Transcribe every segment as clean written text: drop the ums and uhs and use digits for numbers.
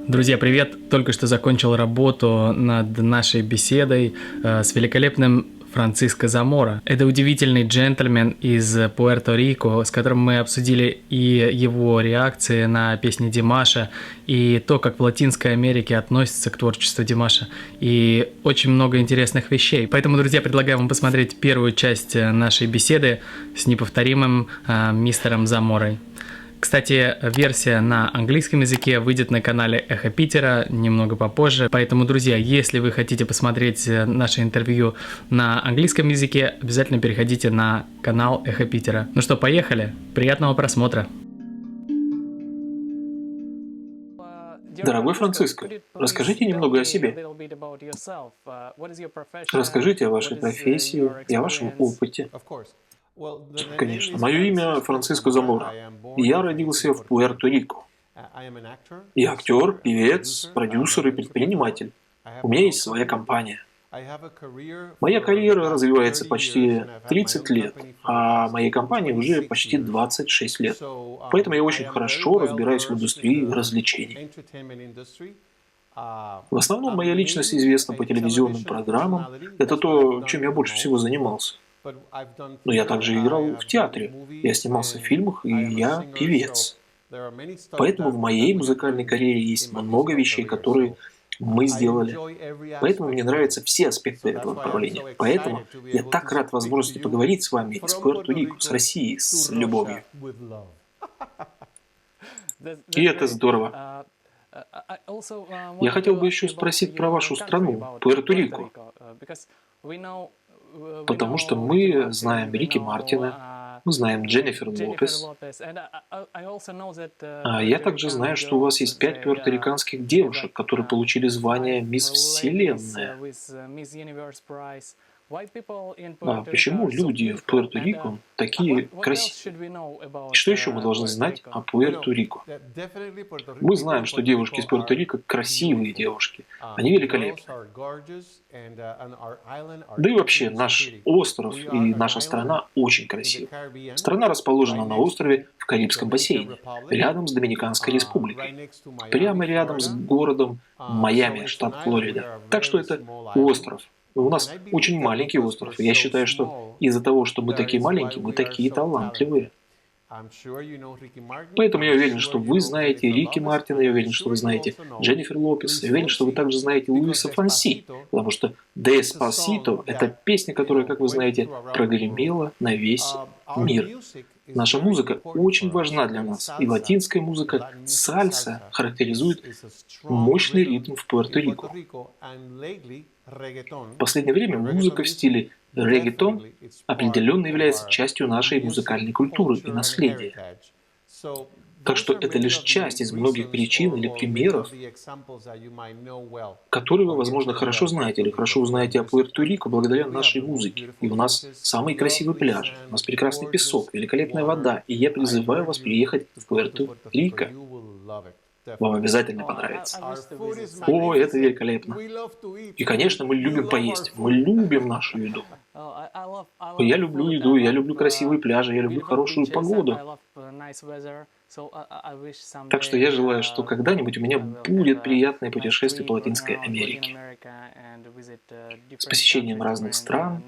Друзья, привет! Только что закончил работу над нашей беседой с великолепным Франциско Замора. Это удивительный джентльмен из Пуэрто-Рико, с которым мы обсудили и его реакции на песни Димаша, и то, как в Латинской Америке относятся к творчеству Димаша, и очень много интересных вещей. Поэтому, друзья, предлагаю вам посмотреть первую часть нашей беседы с неповторимым мистером Заморой. Кстати, версия на английском языке выйдет на канале Эхо Питера немного попозже. Поэтому, друзья, если вы хотите посмотреть наше интервью на английском языке, обязательно переходите на канал Эхо Питера. Ну что, поехали? Приятного просмотра! Дорогой Франциско, расскажите немного о себе. Расскажите о вашей профессии и о вашем опыте. Конечно. Мое имя Франциско Замора. Я родился в Пуэрто-Рико. Я актер, певец, продюсер и предприниматель. У меня есть своя компания. Моя карьера развивается почти 30 лет, а моей компании уже почти 26 лет. Поэтому я очень хорошо разбираюсь в индустрии развлечений. В основном моя личность известна по телевизионным программам. Это то, чем я больше всего занимался. Но я также играл в театре, я снимался в фильмах, и я певец. Поэтому в моей музыкальной карьере есть много вещей, которые мы сделали. Поэтому мне нравятся все аспекты этого направления. Поэтому я так рад возможности поговорить с вами из Пуэрто-Рико, с Россией, с любовью. И это здорово. Я хотел бы еще спросить про вашу страну, Пуэрто-Рико. Потому что мы знаем Рики Мартина, мы знаем Дженнифер Лопес. А я также знаю, что у вас есть 5 пуэрториканских девушек, которые получили звание «Мисс Вселенная». А почему люди в Пуэрто-Рико такие красивые? И что еще мы должны знать о Пуэрто-Рико? Мы знаем, что девушки из Пуэрто-Рико красивые девушки. Они великолепны. Да и вообще, наш остров и наша страна очень красивы. Страна расположена на острове в Карибском бассейне, рядом с Доминиканской республикой, прямо рядом с городом Майами, штат Флорида. Так что это остров. У нас очень маленький остров, и я считаю, что из-за того, что мы такие маленькие, мы такие талантливые. Поэтому я уверен, что вы знаете Рики Мартина, я уверен, что вы знаете Дженнифер Лопес, я уверен, что вы также знаете Луиса Фонси, потому что «Деспасито» — это песня, которая, как вы знаете, прогремела на весь мир. Наша музыка очень важна для нас, и латинская музыка сальса характеризует мощный ритм в Пуэрто-Рико. В последнее время музыка в стиле реггетон определенно является частью нашей музыкальной культуры и наследия. Так что это лишь часть из многих причин или примеров, которые вы, возможно, хорошо знаете или хорошо узнаете о Пуэрто-Рико благодаря нашей музыке. И у нас самый красивый пляж, у нас прекрасный песок, великолепная вода, и я призываю вас приехать в Пуэрто-Рико. Вам обязательно понравится. О, это великолепно. И, конечно, мы любим поесть. Мы любим нашу еду. Я люблю еду, я люблю красивые пляжи, я люблю хорошую погоду. Так что я желаю, что когда-нибудь у меня будет приятное путешествие по Латинской Америке. С посещением разных стран,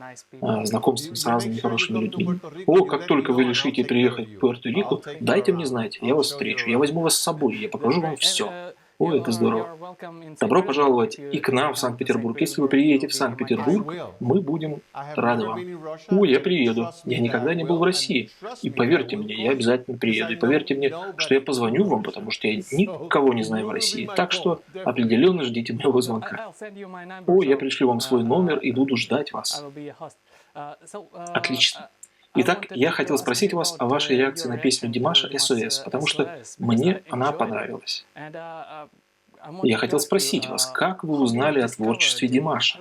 знакомством с разными хорошими людьми. О, как только вы решите приехать в Пуэрто-Рико, дайте мне знать, я вас встречу, я возьму вас с собой, я покажу вам все. О, это здорово. Добро пожаловать и к нам в Санкт-Петербург. Если вы приедете в Санкт-Петербург, мы будем рады вам. О, я приеду. Я никогда не был в России. И поверьте мне, я обязательно приеду. И поверьте мне, что я позвоню вам, потому что я никого не знаю в России. Так что определенно ждите моего звонка. О, я пришлю вам свой номер и буду ждать вас. Отлично. Итак, я хотел спросить вас о вашей реакции на песню Димаша «SOS», потому что мне она понравилась. Я хотел спросить вас, как вы узнали о творчестве Димаша?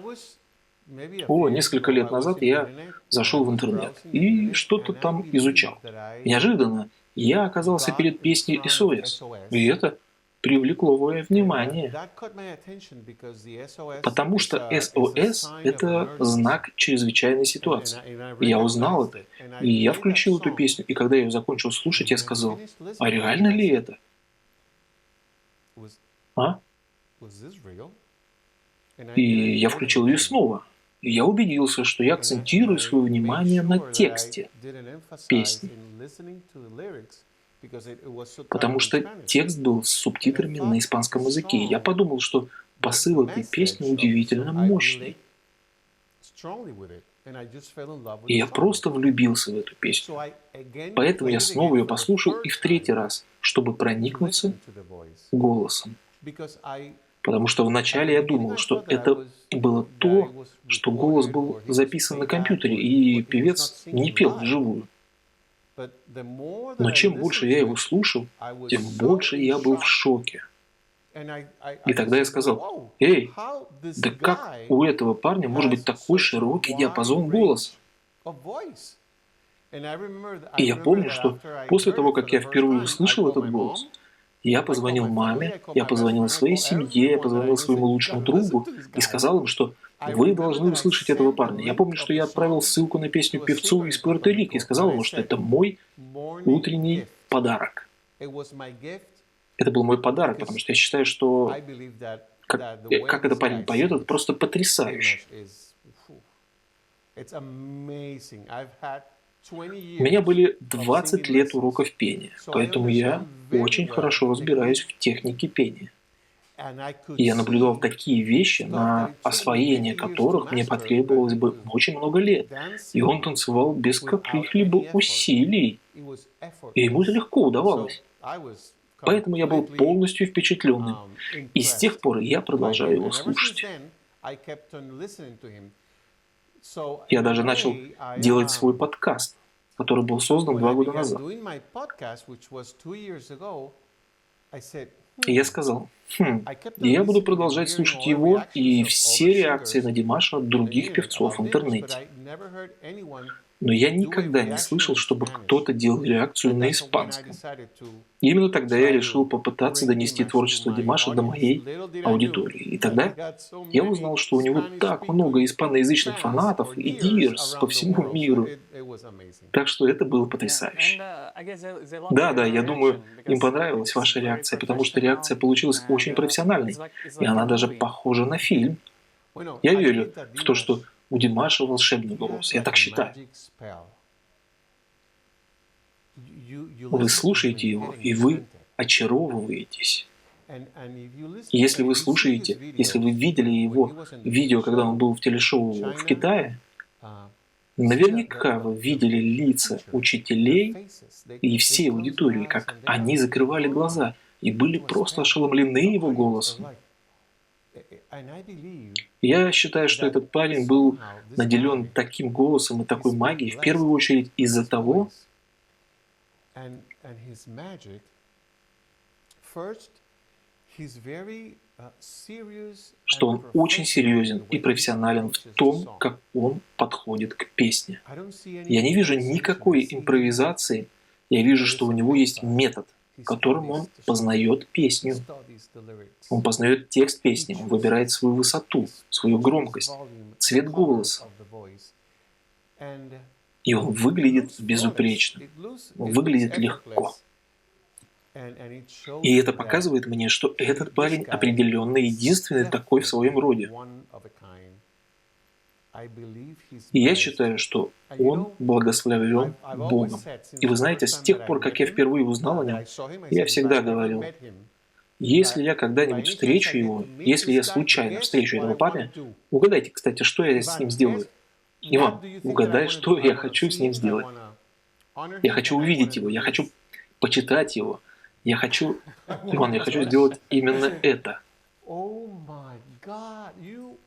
О, несколько лет назад я зашел в интернет и что-то там изучал. Неожиданно я оказался перед песней «SOS», и это привлекло мое внимание, потому что SOS — это знак чрезвычайной ситуации. Я узнал это, и я включил эту песню, и когда я ее закончил слушать, я сказал, а реально ли это? А? И я включил ее снова. И я убедился, что я акцентирую свое внимание на тексте песни. Потому что текст был с субтитрами на испанском языке. И я подумал, что посыл этой песни удивительно мощный. И я просто влюбился в эту песню. Поэтому я снова ее послушал и в третий раз, чтобы проникнуться голосом. Потому что вначале я думал, что это было то, что голос был записан на компьютере, и певец не пел вживую. Но чем больше я его слушал, тем больше я был в шоке. И тогда я сказал: «Эй, да как у этого парня может быть такой широкий диапазон голоса?» И я помню, что после того, как я впервые услышал этот голос, я позвонил маме, я позвонил своей семье, я позвонил своему лучшему другу и сказал им, что вы должны услышать этого парня. Я помню, что я отправил ссылку на песню певцу из Пуэрто-Рико и сказал ему, что это мой утренний подарок. Это был мой подарок, потому что я считаю, что как этот парень поет, это просто потрясающе. У меня были 20 лет уроков пения, поэтому я очень хорошо разбираюсь в технике пения. И я наблюдал такие вещи, на освоение которых мне потребовалось бы очень много лет. И он танцевал без каких-либо усилий. И ему это легко удавалось. Поэтому я был полностью впечатленным. И с тех пор я продолжаю его слушать. Я даже начал делать свой подкаст, который был создан 2 года назад. И я сказал: я буду продолжать слушать его и все реакции на Димаша от других певцов в интернете. Но я никогда не слышал, чтобы кто-то делал реакцию на испанском. И именно тогда я решил попытаться донести творчество Димаша до моей аудитории. И тогда я узнал, что у него так много испаноязычных фанатов и диерс по всему миру. Так что это было потрясающе. Да, я думаю, им понравилась ваша реакция, потому что реакция получилась очень профессиональной. И она даже похожа на фильм. Я верю в то, что у Димаша волшебный голос. Я так считаю. Вы слушаете его, и вы очаровываетесь. И если вы слушаете, если вы видели его видео, когда он был в телешоу в Китае, наверняка вы видели лица учителей и всей аудитории, как они закрывали глаза и были просто ошеломлены его голосом. Я считаю, что этот парень был наделен таким голосом и такой магией в первую очередь из-за того, что он очень серьезен и профессионален в том, как он подходит к песне. Я не вижу никакой импровизации, я вижу, что у него есть метод, которым он познает песню. Он познает текст песни, он выбирает свою высоту, свою громкость, цвет голоса. И он выглядит безупречно, он выглядит легко. И это показывает мне, что этот парень определенно единственный такой в своем роде. И я считаю, что он благословлен Богом. И вы знаете, с тех пор, как я впервые узнал о нем, я всегда говорил: если я когда-нибудь встречу его, если я случайно встречу этого парня, угадайте, кстати, что я с ним сделаю. Иван, угадай, что я хочу с ним сделать. Я хочу увидеть его, я хочу почитать его. Я хочу сделать именно это.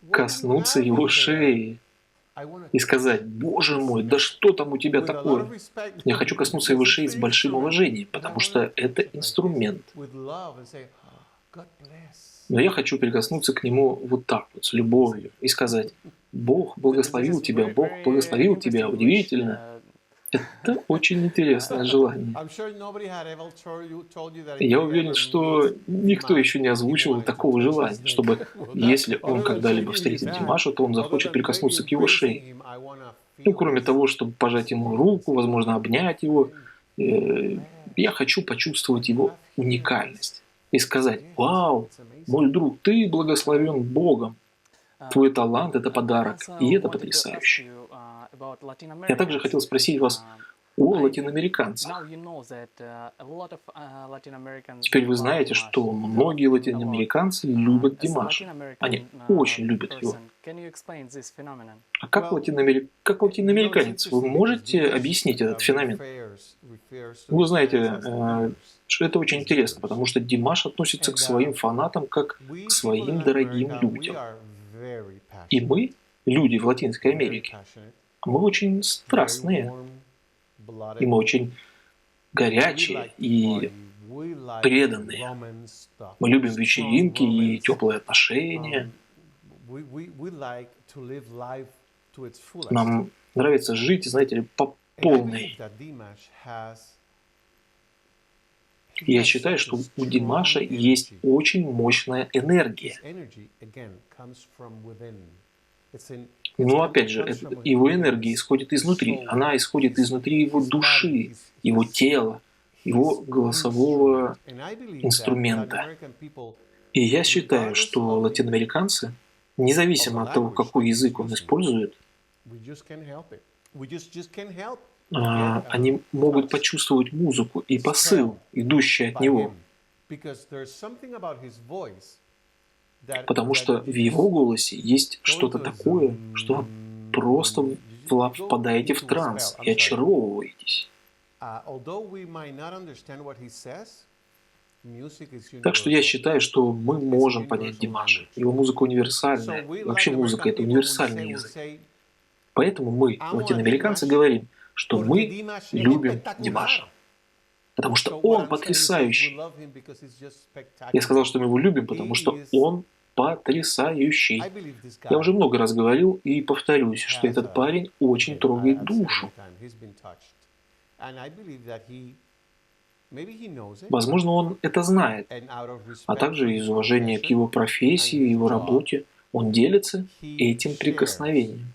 Коснуться его шеи и сказать: «Боже мой, да что там у тебя такое?» Я хочу коснуться его шеи с большим уважением, потому что это инструмент. Но я хочу прикоснуться к нему вот так вот, с любовью, и сказать: «Бог благословил тебя, удивительно». Это очень интересное желание. Я уверен, что никто еще не озвучивал такого желания, чтобы, если он когда-либо встретит Димаша, то он захочет прикоснуться к его шее. Кроме того, чтобы пожать ему руку, возможно, обнять его, я хочу почувствовать его уникальность. и сказать: «Вау, мой друг, ты благословен Богом, твой талант — это подарок, и это потрясающе». Я также хотел спросить вас о латиноамериканцах. Теперь вы знаете, что многие латиноамериканцы любят Димаша. Они очень любят его. А как латиноамериканец, вы можете объяснить этот феномен? Вы знаете, что это очень интересно, потому что Димаш относится к своим фанатам как к своим дорогим людям. И мы, люди в Латинской Америке, мы очень страстные, и мы очень горячие и преданные. Мы любим вечеринки и теплые отношения. Нам нравится жить, знаете ли, по полной. Я считаю, что у Димаша есть очень мощная энергия. Но опять же, его энергия исходит изнутри. Она исходит изнутри его души, его тела, его голосового инструмента. И я считаю, что латиноамериканцы, независимо от того, какой язык он использует, они могут почувствовать музыку и посыл, идущий от него. Потому что в его голосе есть что-то такое, что вы просто впадаете в транс и очаровываетесь. Так что я считаю, что мы можем понять Димаша. Его музыка универсальная. Вообще музыка — это универсальный язык. Поэтому мы, латиноамериканцы, говорим, что мы любим Димаша. Потому что он потрясающий. Я сказал, что мы его любим, потому что он потрясающий. Я уже много раз говорил и повторюсь, что этот парень очень трогает душу. Возможно, он это знает, а также из уважения к его профессии и его работе он делится этим прикосновением.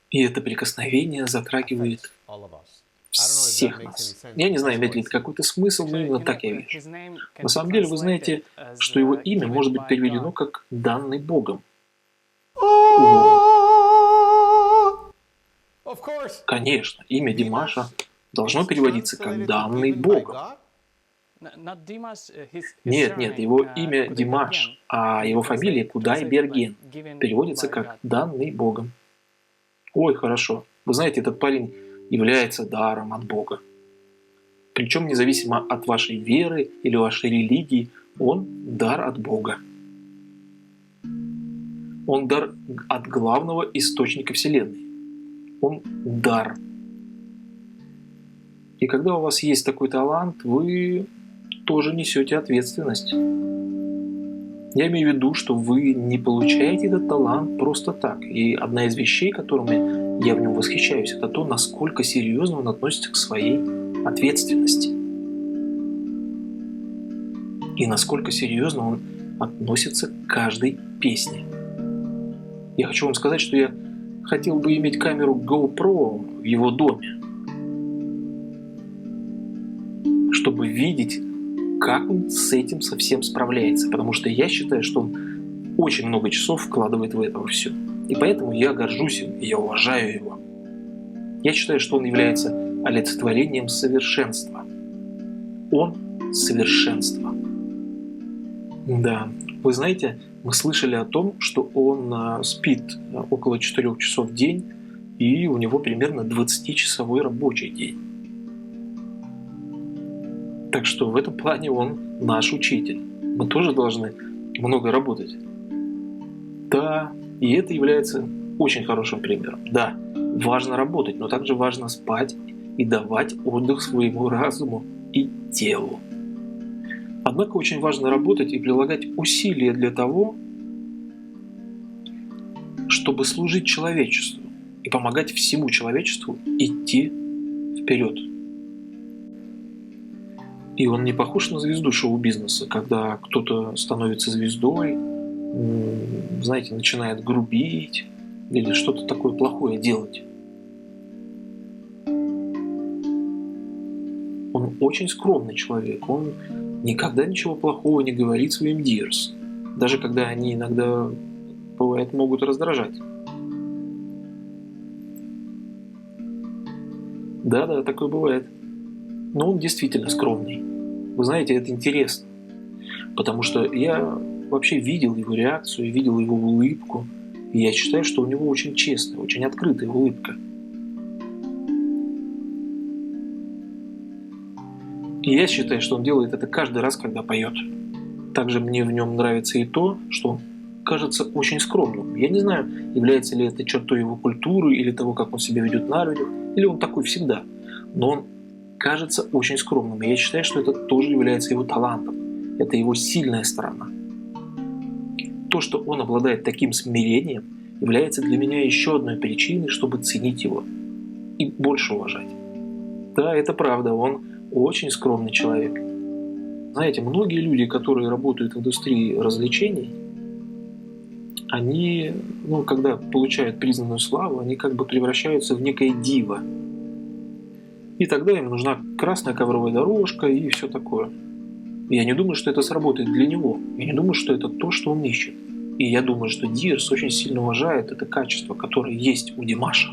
И это прикосновение затрагивает всех нас. Я не знаю, имеет ли это какой-то смысл, но именно так я вижу. На самом деле, вы знаете, что его имя может быть переведено как «данный Богом». Конечно, имя Димаша должно переводиться как «данный Богом». Нет, его имя Димаш, а его фамилия Кудай-Берген переводится как «данный Богом». Ой, хорошо. Вы знаете, этот парень является даром от Бога. Причем независимо от вашей веры или вашей религии, он дар от Бога. Он дар от главного источника Вселенной. Он дар. И когда у вас есть такой талант, вы тоже несете ответственность. Я имею в виду, что вы не получаете этот талант просто так. И одна из вещей, которыми я в нем восхищаюсь, это то, насколько серьезно он относится к своей ответственности. И насколько серьезно он относится к каждой песне. Я хочу вам сказать, что я хотел бы иметь камеру GoPro в его доме, чтобы видеть, как он с этим совсем справляется. Потому что я считаю, что он очень много часов вкладывает в это все. И поэтому я горжусь им, и я уважаю его. Я считаю, что он является олицетворением совершенства. Он – совершенство. Да, вы знаете, мы слышали о том, что он спит около 4 часов в день, и у него примерно 20-часовой рабочий день. Так что в этом плане он наш учитель. Мы тоже должны много работать. Да, и это является очень хорошим примером. Да, важно работать, но также важно спать и давать отдых своему разуму и телу. Однако очень важно работать и прилагать усилия для того, чтобы служить человечеству и помогать всему человечеству идти вперед. И он не похож на звезду шоу-бизнеса, когда кто-то становится звездой, знаете, начинает грубить или что-то такое плохое делать. Он очень скромный человек, он никогда ничего плохого не говорит своим dears, даже когда они иногда, бывает, могут раздражать. Да-да, такое бывает. Но он действительно скромный. Вы знаете, это интересно, потому что я вообще видел его реакцию, видел его улыбку, и я считаю, что у него очень честная, очень открытая улыбка. И я считаю, что он делает это каждый раз, когда поет. Также мне в нем нравится и то, что он кажется очень скромным. Я не знаю, является ли это чертой его культуры или того, как он себя ведет на людях, или он такой всегда. Но он кажется очень скромным. И я считаю, что это тоже является его талантом. Это его сильная сторона. То, что он обладает таким смирением, является для меня еще одной причиной, чтобы ценить его и больше уважать. Да, это правда, он очень скромный человек. Знаете, многие люди, которые работают в индустрии развлечений, они, когда получают признанную славу, они как бы превращаются в некое диво. И тогда им нужна красная ковровая дорожка и все такое. И я не думаю, что это сработает для него. Я не думаю, что это то, что он ищет. И я думаю, что Диерс очень сильно уважает это качество, которое есть у Димаша.